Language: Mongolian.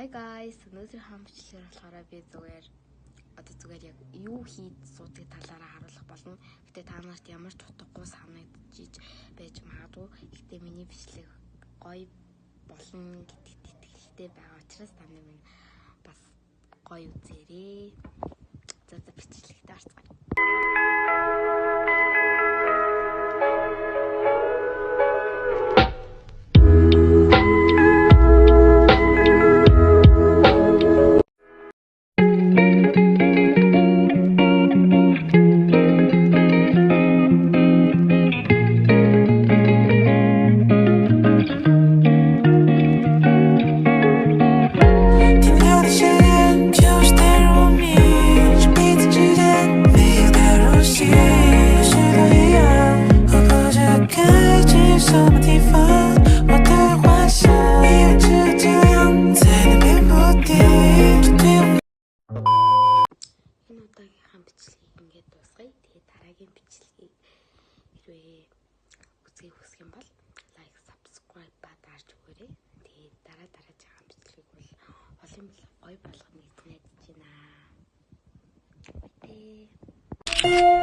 Hi guys, өнөөдөр хамчлаар болохоор би зүгээр яг юу хийж суудгийг талаараа харуулах болно. Гэтэ та нарт ямар ч утгагүй санагдаж байж магадгүй. Гэтэ миний бичлэг гоё болно гэдэгт итгэлтэй байгаа учраас та минь бас гоё үзээрэй. За бичлэгтээ орцгоё. Бичлэгийг ингээд дуусгая. Тэгээд дараагийн бичлэгийг хэрвээ үзхийг хүсэх юм бол лайк, subscribe дарж өгөөрэй. Тэгээд дараагийн бичлэгийг бол олон гоё болгоно гэж найдаж байна. Бай.